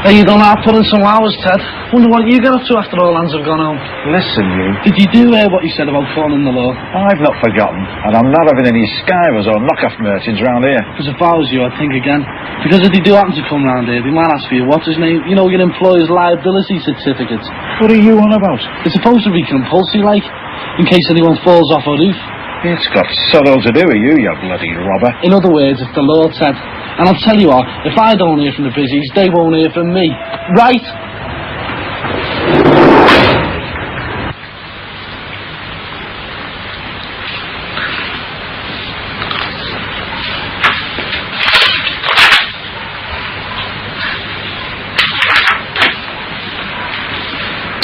Hey, you done that put in some hours, Ted. Wonder what you get up to after all hands have gone home. Listen, you. Did you do what you said about following the law? I've not forgotten, and I'm not having any skivers or knock-off merchants round here. Because if I was you, I'd think again. Because if they do happen to come round here, they might ask for your what's his name? You know, your employer's liability certificate. What are you on about? It's supposed to be compulsory, like, in case anyone falls off a roof. It's got so all to do with you, you bloody robber. In other words, it's the law, Ted. And I'll tell you what, if I don't hear from the busies, they won't hear from me. Right?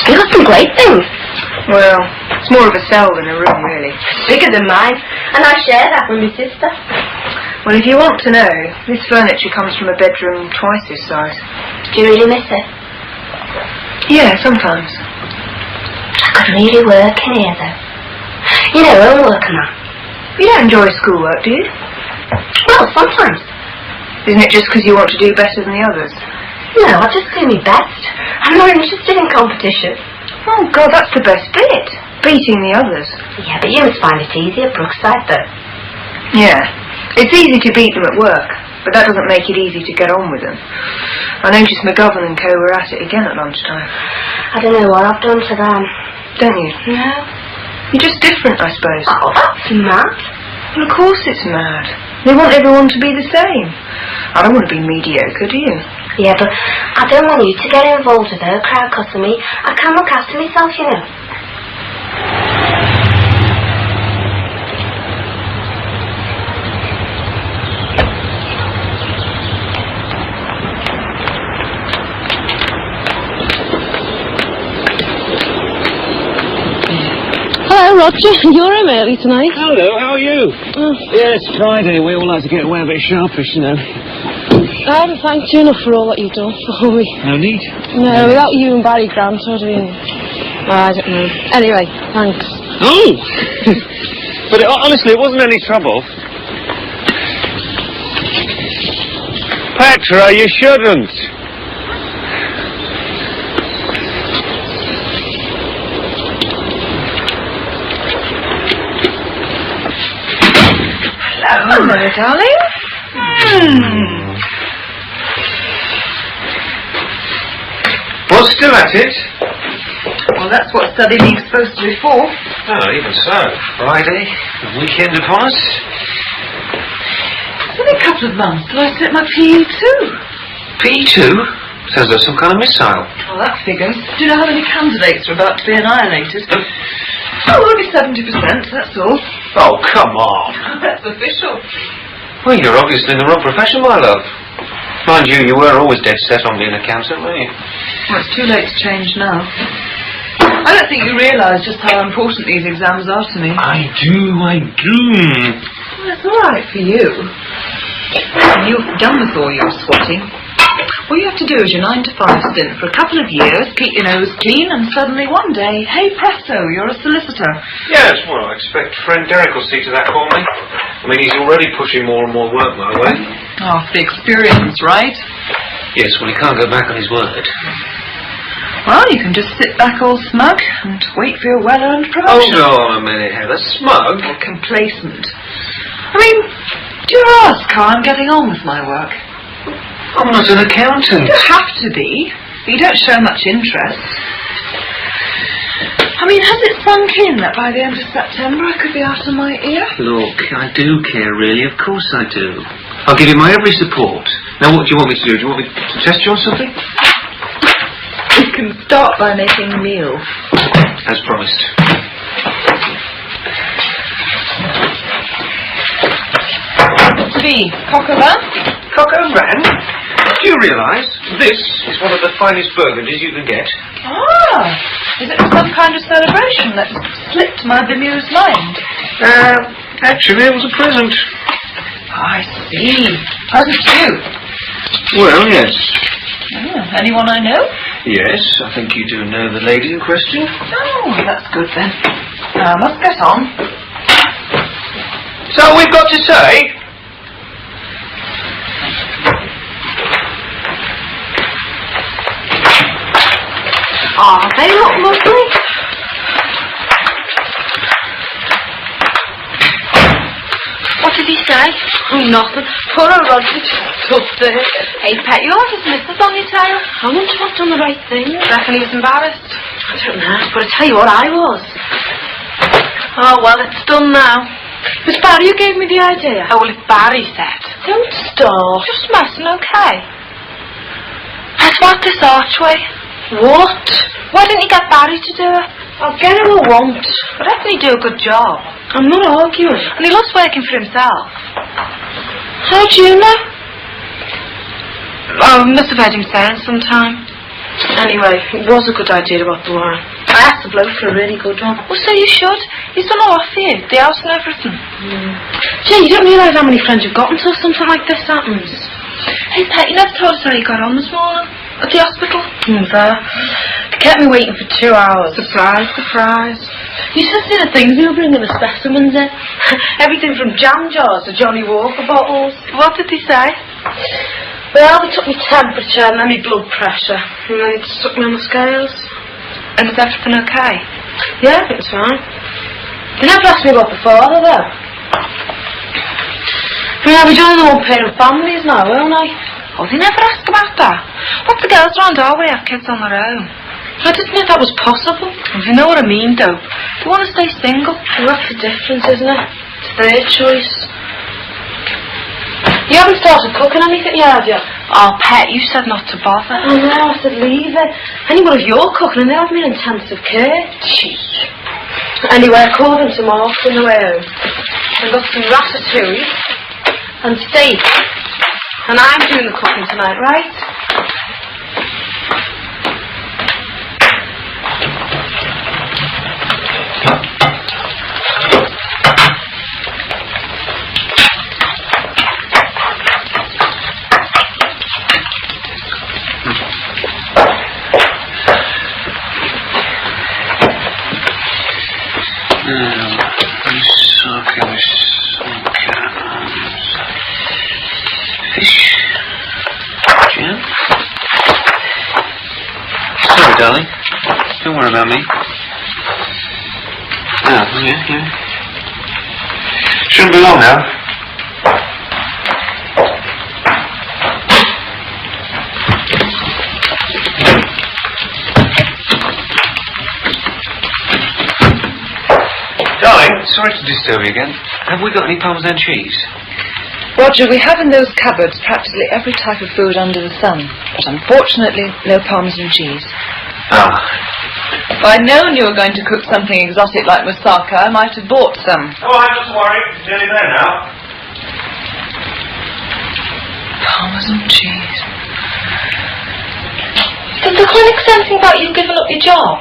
You got some great things. Well, it's more of a cell than a room, really. Bigger than mine, and I share that with my sister. Well, if you want to know, this furniture comes from a bedroom twice this size. Do you really miss it? Yeah, sometimes. I could really work in here, though. You know, homework and that. You don't enjoy schoolwork, do you? Well, sometimes. Isn't it just because you want to do better than the others? No, I just do my best. I'm not interested in competition. Oh, God, that's the best bit. Beating the others. Yeah, but you must find it easy at Brookside, though. Yeah. It's easy to beat them at work, but that doesn't make it easy to get on with them. I noticed McGovern and co were at it again at lunchtime. I don't know what I've done to them. Don't you? No. You're just different, I suppose. Oh, that's mad. Well, of course it's mad. They want everyone to be the same. I don't want to be mediocre, do you? Yeah, but I don't want you to get involved with her crowd cussing me. I can look after myself, you know. Hello, Roger. You're home early tonight. Hello, how are you? Oh. Yeah, it's Friday. We all like to get away a bit sharpish, you know. I haven't thanked you enough for all that you've done for me. No need. No, without you and Barry Grant, I'd have been... I don't know. Anyway, thanks. Oh! But honestly, it wasn't any trouble. Petra, you shouldn't. Hello, darling. Well, still at it? Well, that's what study leave's supposed to be for. Oh, even so. Friday, the weekend upon us. It's been a couple of months till I set my PE2. P2? Sounds like some kind of missile. Well, that figures. Do you know how many candidates are about to be annihilated? Oh, only 70%, that's all. Oh, come on. That's official. Well, you're obviously in the wrong profession, my love. Mind you, you were always dead set on being an accountant, weren't you? Well, it's too late to change now. I don't think you realise just how important these exams are to me. I do. Well, that's all right for you. You're done with all your swatting. All you have to do is your 9 to 5 stint for a couple of years, keep your nose clean, and suddenly one day, hey presto, you're a solicitor. Yes, well, I expect friend Derek will see to that for me. I mean, he's already pushing more and more work my way. Oh, the experience, right? Yes, well, he can't go back on his word. Well, you can just sit back all smug and wait for your well-earned promotion. Hold on a minute, Heather. Smug? Or complacent. I mean, do you ever ask how I'm getting on with my work? I'm not an accountant. You have to be, but you don't show much interest. I mean, has it sunk in that by the end of September I could be out of my ear? Look, I do care, really. Of course I do. I'll give you my every support. Now, what do you want me to do? Do you want me to test you on something? You can start by making a meal. As promised. To be coq au vin? Coq au vin? Do you realise this is one of the finest burgundies you can get? Ah! Is it some kind of celebration that slipped my bemused mind? Actually, it was a present. I see. Present to you? Well, yes. Oh, anyone I know? Yes, I think you do know the lady in question. Oh, that's good then. Now, I must get on. So we've got to say... Oh, they look lovely. What did he say? Oh, nothing. Poor old Roger just stood there. Hey, Pet, you always misses on your tail. I wonder if I've done the right thing. Reckon he was embarrassed? I don't know, but I tell you what, I was. Oh, well, it's done now. It was Barry who gave me the idea. Oh, well, if Barry said. Don't start. Just messing, okay? Let's mark this archway. What? Why didn't you get Barry to do it? I'll get him or won't. I reckon he'd do a good job. I'm not arguing. And he loves working for himself. How do you know? Oh, I must have heard him saying sometime. Anyway, it was a good idea about the wine. I asked the bloke for a really good one. Well, so you should. He's done a lot for you. The house and everything. Jane, you don't realise how many friends you've got until something like this happens. Hey, Pet, you never told us how you got on this morning. At the hospital. There. They kept me waiting for 2 hours. Surprise, surprise. You should see the things they were bringing the specimens in. Everything from jam jars to Johnny Walker bottles. What did he say? Well, they took my temperature and then my blood pressure. And then they stuck me on the scales. And is everything okay? Yeah, I think it's fine. They never asked me about the father, though. Yeah, we're joining the one-parent families now, won't I? Oh, they never ask about that. Lots of girls around our way have kids on their own. I didn't know that was possible. Well, you know what I mean, though. They want to stay single. Well, that's the difference, isn't it? It's their choice. You haven't started cooking anything yet, have you? Oh, Pet, you said not to bother. Oh, no, I said leave it. Anyone of your cooking and they have me in intensive care. Gee. Anyway, I called them some off on the way home. I got some ratatouille and steak. And I'm doing the cooking tonight, right? Fish. Jam. Sorry, darling. Don't worry about me. Oh, yeah. Shouldn't be long now. Darling, sorry to disturb you again. Have we got any Parmesan cheese? Roger, we have in those cupboards practically every type of food under the sun, but unfortunately no Parmesan cheese. Ah. If I'd known you were going to cook something exotic like moussaka, I might have bought some. Oh, I'm not to worry. It's nearly there now. Parmesan cheese. Did the clinic say anything about you giving up your job?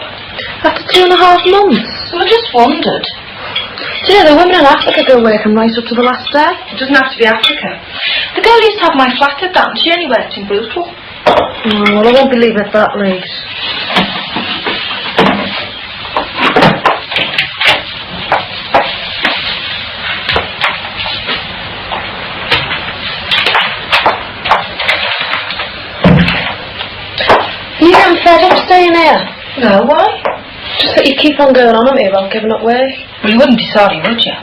After 2.5 months. Well, I just wondered. Do you know, the women in Africa go working right up to the last day? It doesn't have to be Africa. The girl used to have my flat at that, and she only worked in Brutal. Oh, well, I won't be leaving it that late. You getting fed up staying here? No, why? Just that you keep on going on at me about giving up work. Well, you wouldn't be sorry, would you?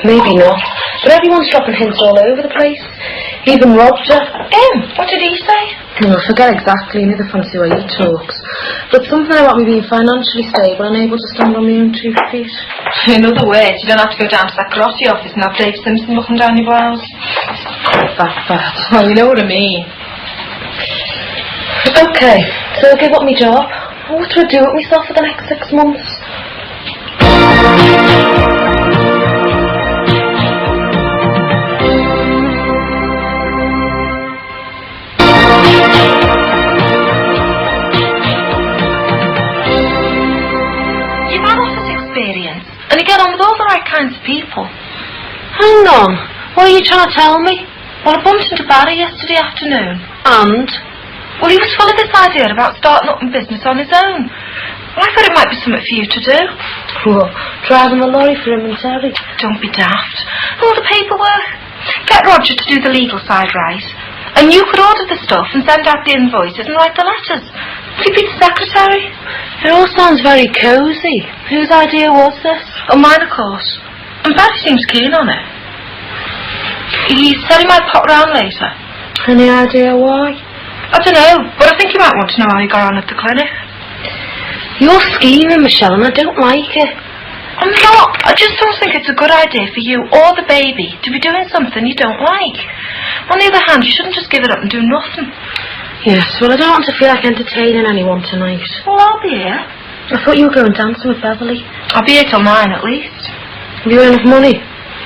Maybe not. But everyone's dropping hints all over the place. Even Roger. What did he say? I forget exactly, I never fancy the way he talks. But something about me being financially stable and able to stand on my own 2 feet. In other words, you don't have to go down to that karate office and have Dave Simpson looking down your blouse. That. Oh, you know what I mean. Okay, so I'll give up my job. What do I do with myself for the next 6 months? You've had office experience, and you get on with all the right kinds of people. Hang on, what are you trying to tell me? Well, I bumped into Barry yesterday afternoon. And? Well, he was full of this idea about starting up in business on his own. Well, I thought it might be something for you to do. Well, driving a lorry for him and Terry. Don't be daft. All the paperwork. Get Roger to do the legal side right. And you could order the stuff and send out the invoices and write the letters. Would you be the secretary? It all sounds very cosy. Whose idea was this? Oh, mine, of course. And Barry seems keen on it. He said he might pop round later. Any idea why? I don't know, but I think you might want to know how you got on at the clinic. You're scheming, Michelle, and I don't like it. I'm not. I just don't think it's a good idea for you or the baby to be doing something you don't like. On the other hand, you shouldn't just give it up and do nothing. Yes, well, I don't want to feel like entertaining anyone tonight. Well, I'll be here. I thought you were going dancing with Beverly. I'll be here till 9 at least. Have you enough money?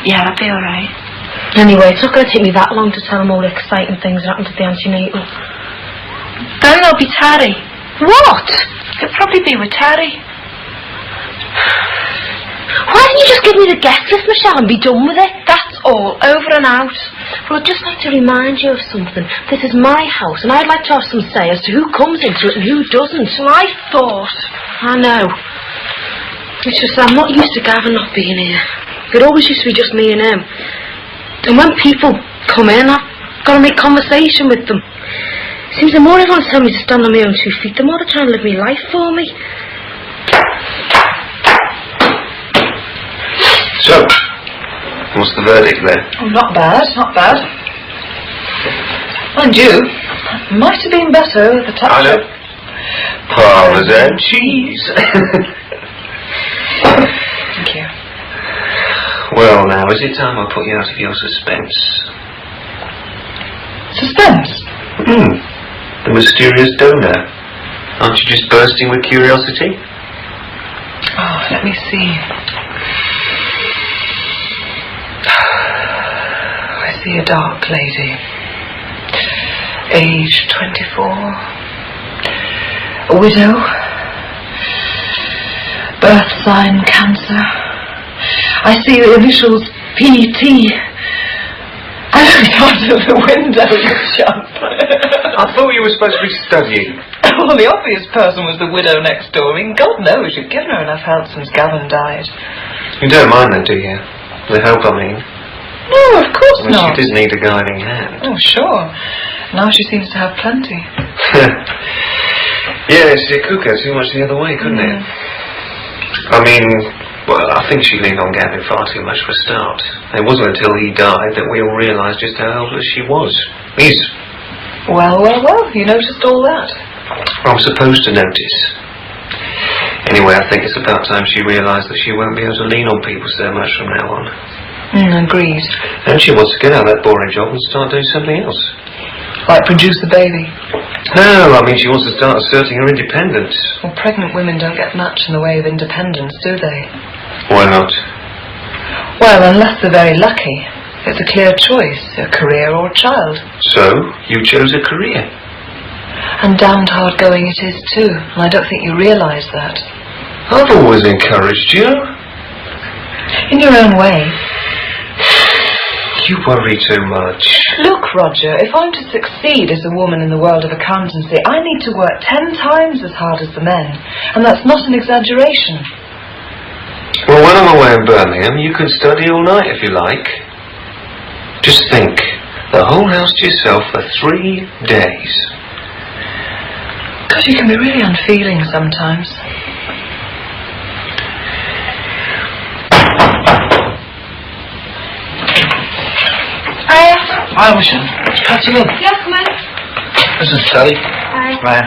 Yeah, I'll be alright. Anyway, it's not going to take me that long to tell them all the exciting things that happened at the antenatal. Then there'll be Terry. What? It'll probably be with Terry. Why didn't you just give me the guest list, Michelle, and be done with it? That's all, over and out. Well, I'd just like to remind you of something. This is my house, and I'd like to have some say as to who comes into it and who doesn't. Well, I thought... I know. It's just that I'm not used to Gavin not being here. It always used to be just me and him. And when people come in, I've got to make conversation with them. Seems the more everyone's telling me to stand on my own 2 feet, the more they're trying to live my life for me. So, what's the verdict then? Oh, not bad, not bad. Mind you, it might have been better with the touch I know. of... Parmesan cheese. Thank you. Well, now, is it time I put you out of your suspense? Suspense? The mysterious donor. Aren't you just bursting with curiosity? Oh, let me see. I see a dark lady. Age 24. A widow. Birth sign Cancer. I see the initials PT. I looked out of the window in the shop. I thought you were supposed to be studying. Well, the obvious person was the widow next door. I mean, God knows you've given her enough help since Gavin died. You don't mind that, do you? The help, I mean. No, of course Well, not. she did need a guiding hand. Oh, sure. Now she seems to have plenty. Yes, it could go too much the other way, couldn't it? I mean, well, I think she leaned on Gavin far too much for a start. It wasn't until he died that we all realised just how helpless she was. He's... Well, you noticed all that. I'm supposed to notice. Anyway, I think it's about time she realised that she won't be able to lean on people so much from now on. Agreed. And she wants to get out of that boring job and start doing something else. Like produce a baby. No, I mean she wants to start asserting her independence. Well, pregnant women don't get much in the way of independence, do they? Why not? Well, unless they're very lucky. It's a clear choice, a career or a child. So, you chose a career. And damned hard going it is too, and I don't think you realise that. I've always encouraged you. In your own way. You worry too much. Look, Roger, if I'm to succeed as a woman in the world of accountancy, I need to work 10 times as hard as the men. And that's not an exaggeration. Well, when I'm away in Birmingham, you can study all night if you like. Just think, the whole house to yourself for 3 days. Gosh, you can be really unfeeling sometimes. Hi, Michelle. Catch you up. Yeah, come on. This is Sally. Hi. Right.